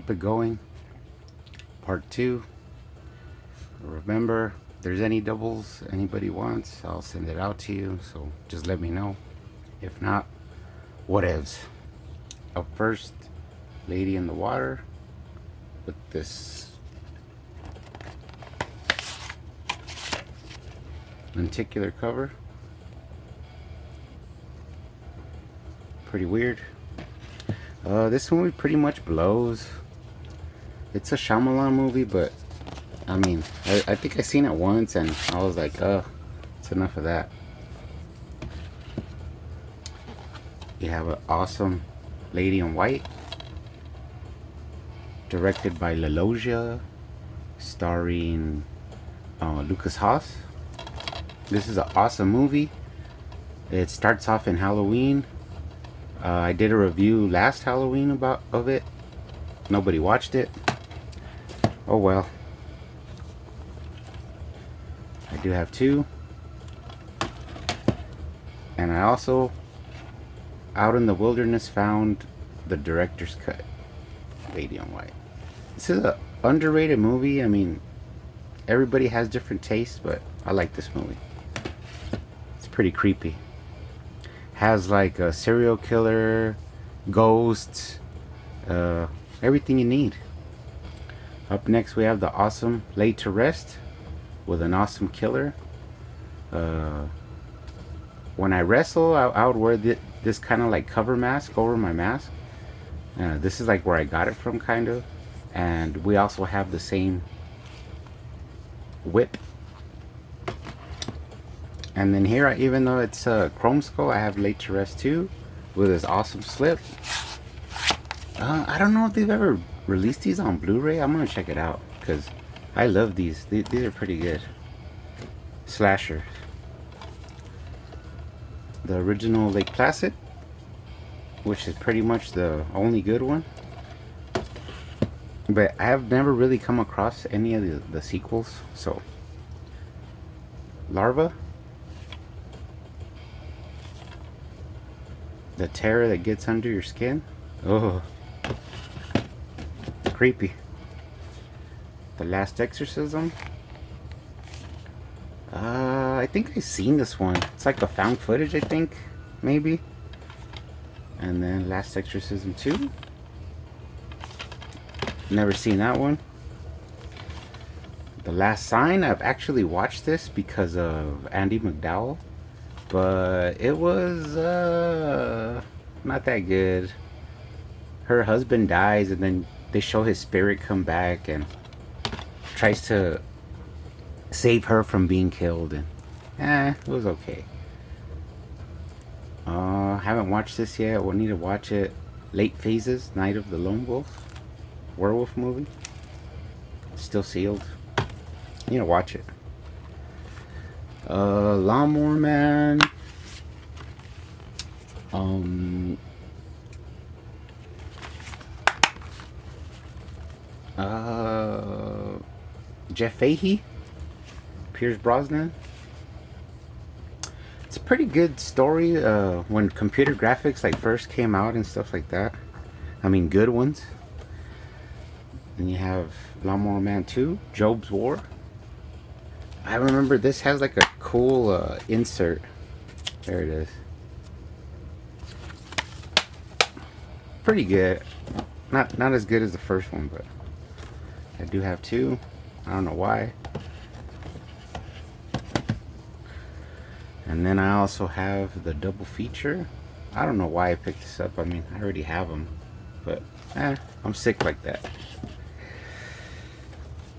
keep it going. Part 2. Remember, if there's any doubles anybody wants, I'll send it out to you, so just let me know. If not, whatevs. Up first, Lady in the Water with this lenticular cover. Pretty weird. This movie pretty much blows. It's a Shyamalan movie, but I mean, I think I seen it once and I was like, it's enough of that. You have an awesome Lady in White, directed by La Loggia, starring Lucas Haas. This is an awesome movie. It starts off in Halloween. I did a review last Halloween of it. Nobody watched it. Oh well. I do have 2. And I also, out in the wilderness, found the director's cut, Lady in White. This is an underrated movie. I mean, everybody has different tastes, but I like this movie. It's pretty creepy. Has like a serial killer, ghosts, everything you need. Up next we have the awesome Laid to Rest with an awesome killer. When I wrestle, I would wear this kind of like cover mask over my mask. This is like where I got it from, kind of. And we also have the same whip. And then here, even though it's a Chrome Skull, I have Laid to Rest 2 with this awesome slip. I don't know if they've ever released these on Blu-ray. I'm gonna check it out because I love these. These are pretty good. Slasher. The original Lake Placid, which is pretty much the only good one. But I have never really come across any of the sequels. So, Larva. The terror that gets under your skin. Oh, creepy. The Last Exorcism. I think I've seen this one. It's like a found footage, I think, maybe. And then Last Exorcism 2. Never seen that one. The Last Sign. I've actually watched this because of Andy McDowell, but it was not that good. Her husband dies and then they show his spirit come back and tries to save her from being killed, and it was okay. Haven't watched this yet. We'll need to watch it. Late Phases, Night of the Lone Wolf, werewolf movie. Still sealed. Need to watch it. Lawnmower Man. Jeff Fahey, Pierce Brosnan. It's a pretty good story. When computer graphics like first came out and stuff like that. I mean, good ones. Then you have Lawnmower Man 2, Job's War. I remember this has like a cool insert. There it is. Pretty good. Not as good as the first one, but I do have 2. I don't know why. And then I also have the double feature. I don't know why I picked this up. I mean, I already have them, but I'm sick like that.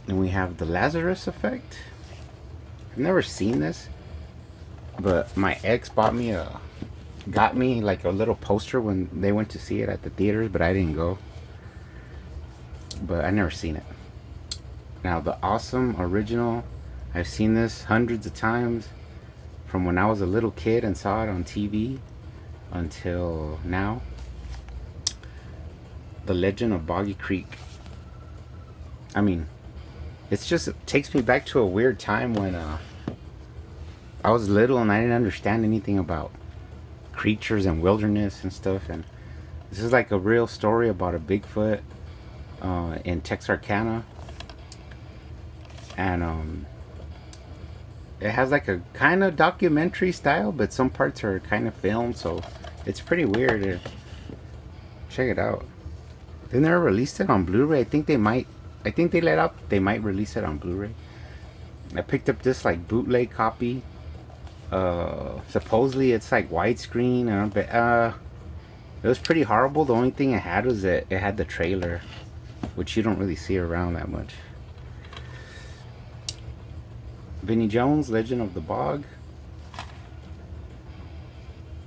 And we have the Lazarus Effect. I've never seen this, but my ex got me like a little poster when they went to see it at the theaters, but I didn't go. But I never seen it. Now the awesome original, I've seen this hundreds of times from when I was a little kid and saw it on TV until now. The Legend of Boggy Creek. I mean, it takes me back to a weird time when I was little and I didn't understand anything about creatures and wilderness and stuff, and this is like a real story about a Bigfoot in Texarkana, and it has like a kind of documentary style, but some parts are kind of filmed, so it's pretty weird. Check it out. They never released it on Blu-ray. I think they might. I think they let out. They might release it on Blu-ray. I picked up this like bootleg copy. Supposedly it's like widescreen, but it was pretty horrible. The only thing it had was that it had the trailer, which you don't really see around that much. Vinnie Jones, Legend of the Bog.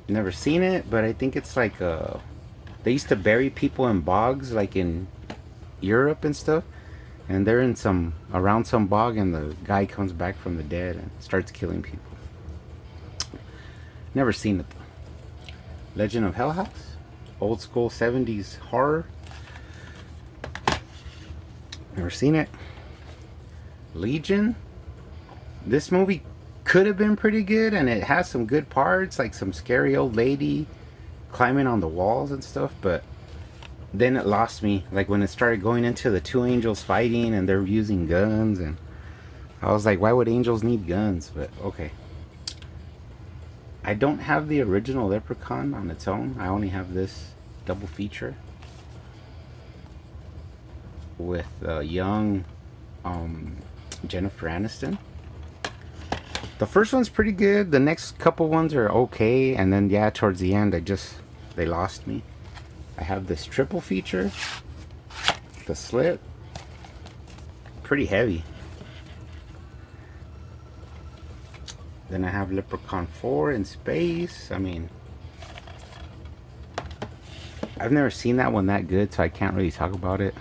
Never seen it, but I think it's like they used to bury people in bogs, like in Europe and stuff, and they're in around some bog, and the guy comes back from the dead and starts killing people. Never seen it though. Legend of Hell House, old school 70s horror. Never seen it. Legion. This movie could have been pretty good, and it has some good parts, like some scary old lady climbing on the walls and stuff, but then it lost me, like when it started going into the two angels fighting and they're using guns, and I was like, why would angels need guns? But okay. I don't have the original Leprechaun on its own. I only have this double feature with young Jennifer Aniston. The first one's pretty good. The next couple ones are okay, and then yeah, towards the end, they lost me. I have this triple feature, The Slit, pretty heavy. Then I have Leprechaun 4 in space. I mean, I've never seen that one that good, so I can't really talk about it.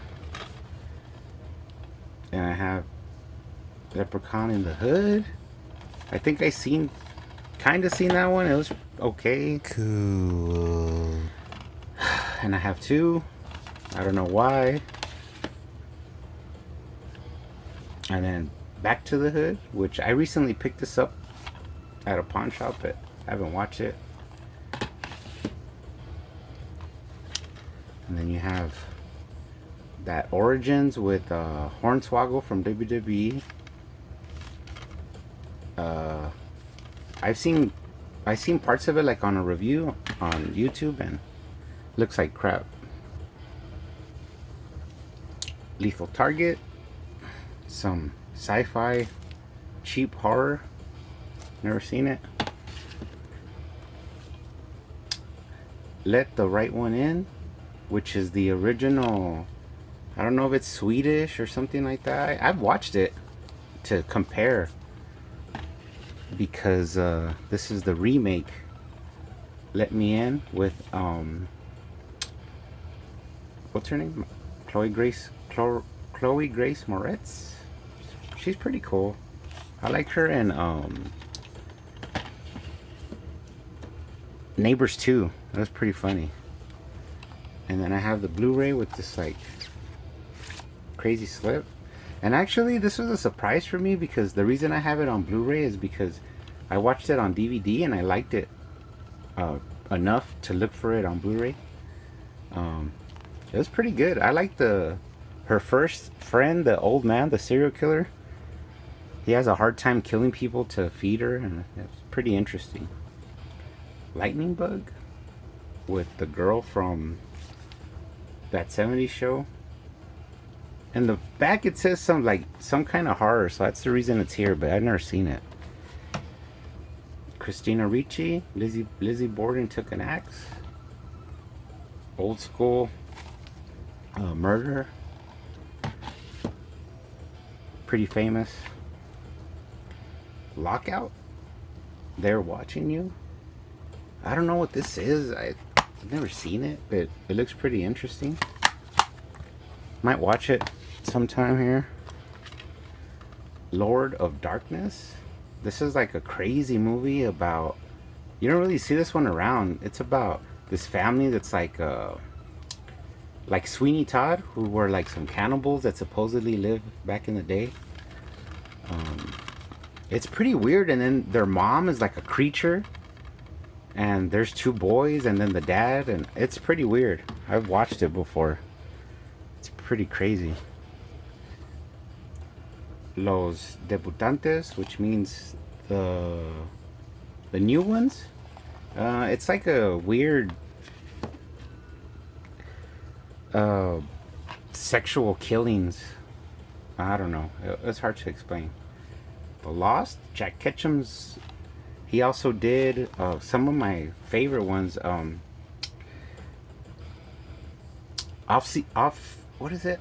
And I have Leprechaun in the Hood. I think I kind of seen that one. It was okay. Cool. And I have two. I don't know why. And then Back to the Hood, which I recently picked this up at a pawn shop, but I haven't watched it. And then you have that Origins with Hornswoggle from WWE. I've seen parts of it like on a review on YouTube, and looks like crap. Lethal Target, some sci-fi cheap horror. Never seen it. Let the Right One In, which is the original. I don't know if it's Swedish or something like that. I've watched it to compare, because this is the remake. Let Me In with what's her name? Chloe Grace Moretz. She's pretty cool. I like her in Neighbors 2. That was pretty funny. And then I have the Blu-ray with this like crazy slip. And actually, this was a surprise for me, because the reason I have it on Blu-ray is because I watched it on DVD and I liked it enough to look for it on Blu-ray. It was pretty good. I liked her first friend, the old man, the serial killer. He has a hard time killing people to feed her, and it's pretty interesting. Lightning Bug with the girl from that 70s show. And the back it says some kind of horror, so that's the reason it's here, but I've never seen it. Christina Ricci, Lizzie Borden Took an Axe. Old school murder. Pretty famous. Lockout. They're Watching You. I don't know what this is. I've never seen it, but it looks pretty interesting. Might watch it sometime here. Lord of Darkness. This is like a crazy movie about, you don't really see this one around. It's about this family that's like Sweeney Todd, who were like some cannibals that supposedly lived back in the day. It's pretty weird. And then their mom is like a creature, and there's two boys, and then the dad, and it's pretty weird. I've watched it before. It's pretty crazy. Los debutantes, which means the new ones. It's like a weird uh, sexual killings. I don't know. It's hard to explain. The Lost, Jack Ketchum's. He also did some of my favorite ones. What is it?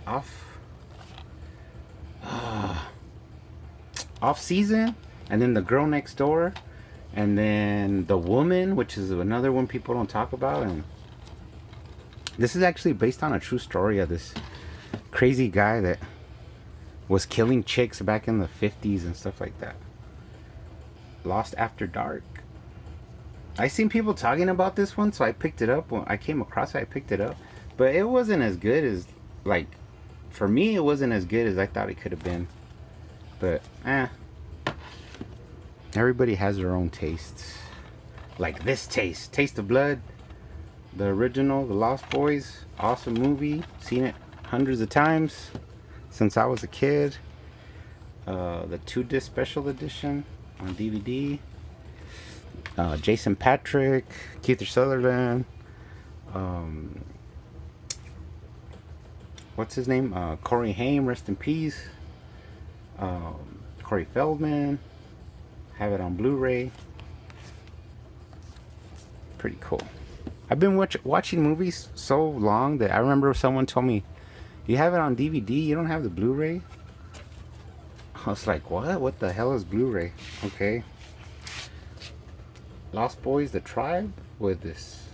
Off season, and then The Girl Next Door, and then The Woman, which is another one people don't talk about. And this is actually based on a true story of this crazy guy that was killing chicks back in the 50s and stuff like that. Lost After Dark. I seen people talking about this one, so I picked it up. When I came across it, I picked it up. But it wasn't as good as, like, for me, it wasn't as good as I thought it could have been. But, everybody has their own tastes. Like this taste. Taste of Blood. The original, The Lost Boys. Awesome movie. Seen it hundreds of times since I was a kid. The 2-disc special edition on DVD. Jason Patric. Keith Sutherland. What's his name? Corey Haim, rest in peace. Corey Feldman. Have it on Blu-ray. Pretty cool. I've been watching movies so long that I remember someone told me, "You have it on DVD, you don't have the Blu-ray?" I was like, what? What the hell is Blu-ray? Okay. Lost Boys, The Tribe, with this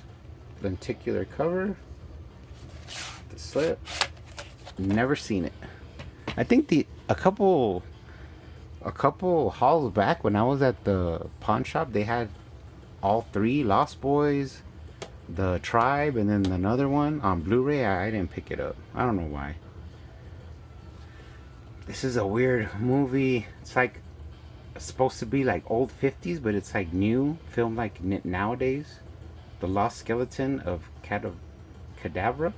lenticular cover. The slip. Never seen it. I think a couple hauls back when I was at the pawn shop, they had all three, Lost Boys, The Tribe, and then another one on Blu-ray. I didn't pick it up. I don't know why. This is a weird movie. It's like it's supposed to be like old 50s, but it's like new, filmed like nowadays. The Lost Skeleton of Cadavra.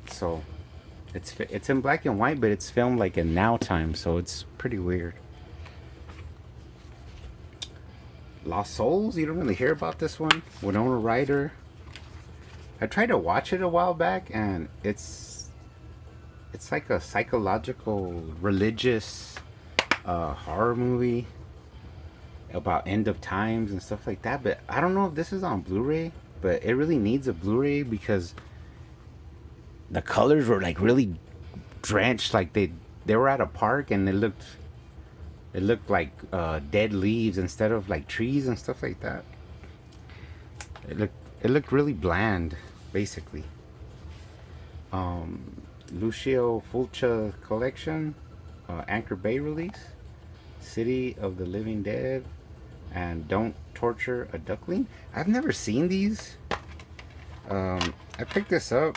So it's in black and white, but it's filmed like in now time, so it's pretty weird. Lost Souls, you don't really hear about this one. Winona Ryder. I tried to watch it a while back, and it's like a psychological, religious horror movie about end of times and stuff like that. But I don't know if this is on Blu-ray, but it really needs a Blu-ray because the colors were like really drenched, like they were at a park and it looked like dead leaves instead of like trees and stuff like that. It looked really bland, basically. Lucio Fulci collection, Anchor Bay release, City of the Living Dead, and Don't Torture a Duckling. I've never seen these. I picked this up.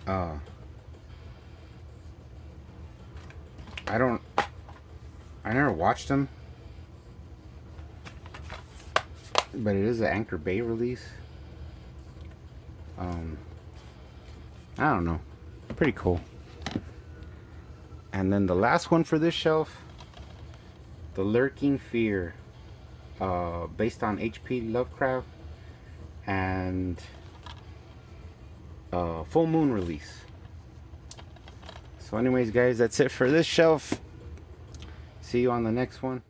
I never watched them, but it is an Anchor Bay release. I don't know, pretty cool. And then the last one for this shelf, The Lurking Fear, based on H.P. Lovecraft, and Full Moon release. So anyways, guys, that's it for this shelf. See you on the next one.